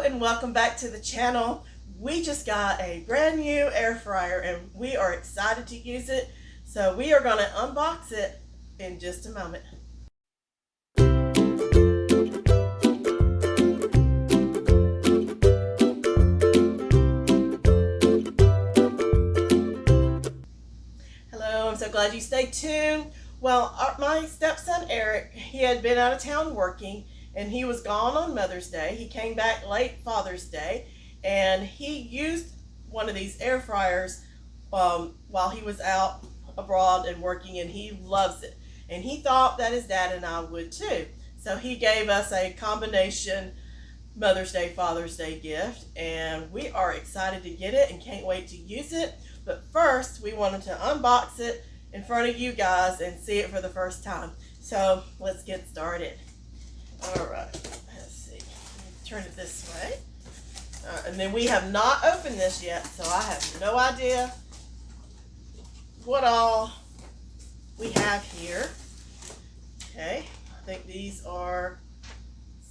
and welcome back to the channel. We just got a brand new air fryer and we are excited to use it. So we are going to unbox it in just a moment. Hello, I'm so glad you stayed tuned. Well, my stepson Eric, he had been out of town working and he was gone on Mother's Day. He came back late Father's Day and he used one of these air fryers while he was out abroad and working, and he loves it. And he thought that his dad and I would too. So he gave us a combination Mother's Day, Father's Day gift, and we are excited to get it and can't wait to use it. But first, we wanted to unbox it in front of you guys and see it for the first time. So let's get started. All right, let's see. Turn it this way. And then we have not opened this yet, so I have no idea what all we have here. Okay, I think these are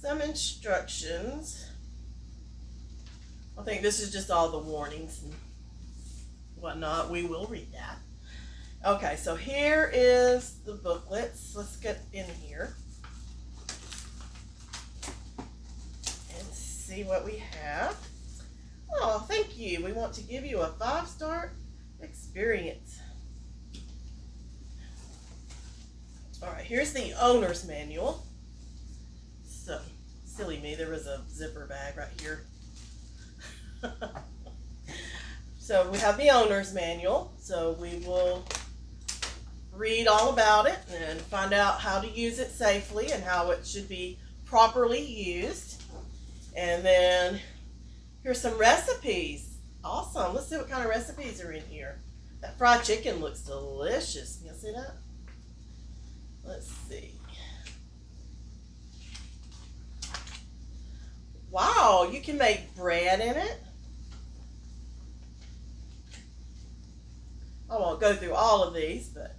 some instructions. I think this is just all the warnings and whatnot. We will read that. Okay, so here is the booklets. Let's get in here and see what we have. Oh, thank you. We want to give you a 5-star experience. All right, here's the owner's manual. So, silly me, there was a zipper bag right here. So we have the owner's manual. So we will read all about it and find out how to use it safely and how it should be properly used. And then here's some recipes. Awesome. Let's see what kind of recipes are in here. That fried chicken looks delicious. Can you see that? Let's see. Wow, you can make bread in it. I won't go through all of these, but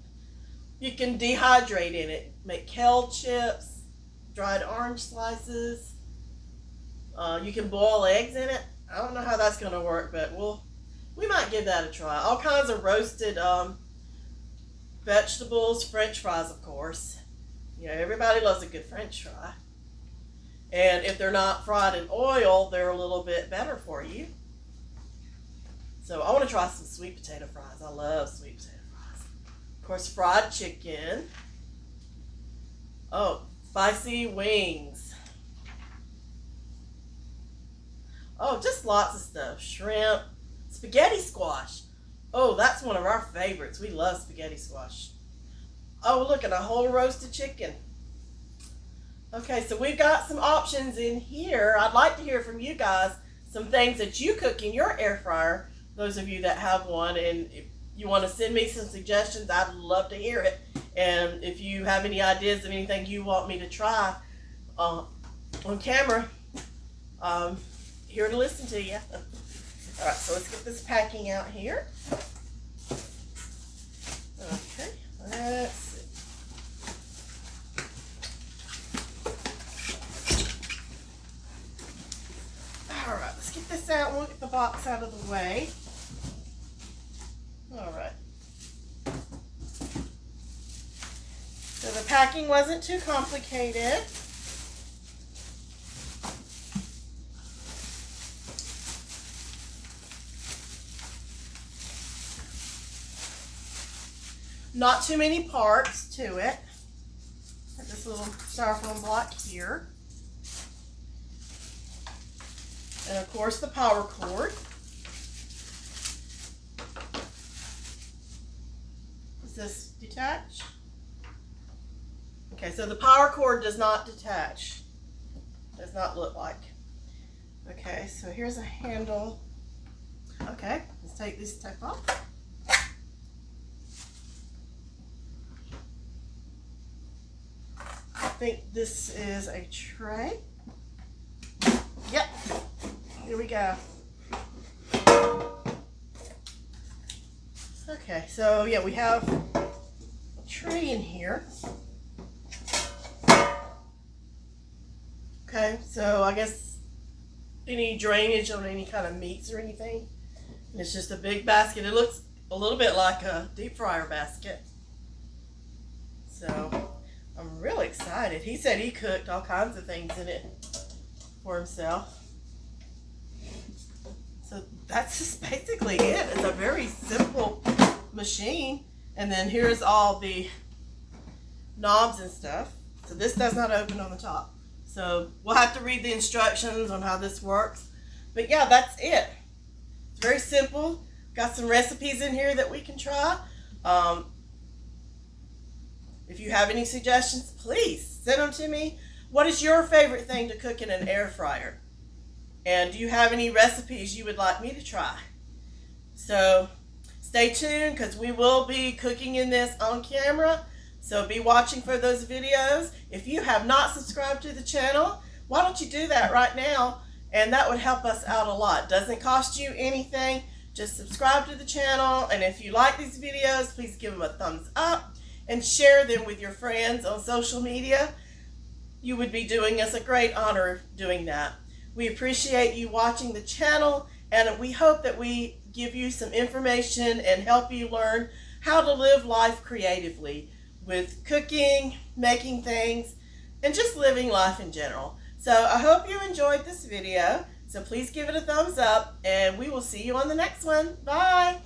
you can dehydrate in it. Make kale chips, dried orange slices. You can boil eggs in it. I don't know how that's going to work, but we might give that a try. All kinds of roasted vegetables, French fries, of course. You know, everybody loves a good French fry. And if they're not fried in oil, they're a little bit better for you. So I want to try some sweet potato fries. I love sweet potato fries. Of course, fried chicken. Oh, spicy wings. Oh, just lots of stuff. Shrimp. Spaghetti squash. Oh, that's one of our favorites. We love spaghetti squash. Oh, look at a whole roasted chicken. Okay, so we've got some options in here. I'd like to hear from you guys some things that you cook in your air fryer. Those of you that have one, and if you want to send me some suggestions, I'd love to hear it. And if you have any ideas of anything you want me to try on camera, here to listen to you. All right, so let's get this packing out here. Okay, let's see. All right, let's get this out and we'll get the box out of the way. All right. So the packing wasn't too complicated. Not too many parts to it. Got this little styrofoam block here. And of course the power cord. Does this detach? Okay, so the power cord does not detach. Does not look like. Okay, so here's a handle. Okay, let's take this tape off. I think this is a tray. Yep. Here we go. Okay, so yeah, we have a tray in here. Okay, so I guess any drainage on any kind of meats or anything. And it's just a big basket. It looks a little bit like a deep fryer basket. So I'm really excited. He said he cooked all kinds of things in it for himself. So that's just basically it. It's a very simple machine. And then here's all the knobs and stuff. So this does not open on the top. So we'll have to read the instructions on how this works. But yeah, that's it. It's very simple. Got some recipes in here that we can try. If you have any suggestions, please send them to me. What is your favorite thing to cook in an air fryer? And do you have any recipes you would like me to try? So stay tuned, because we will be cooking in this on camera. So be watching for those videos. If you have not subscribed to the channel, why don't you do that right now? And that would help us out a lot. Doesn't cost you anything. Just subscribe to the channel. And if you like these videos, please give them a thumbs up and share them with your friends on social media. You would be doing us a great honor doing that. We appreciate you watching the channel, and we hope that we give you some information and help you learn how to live life creatively with cooking, making things, and just living life in general. So I hope you enjoyed this video. So please give it a thumbs up, and we will see you on the next one. Bye.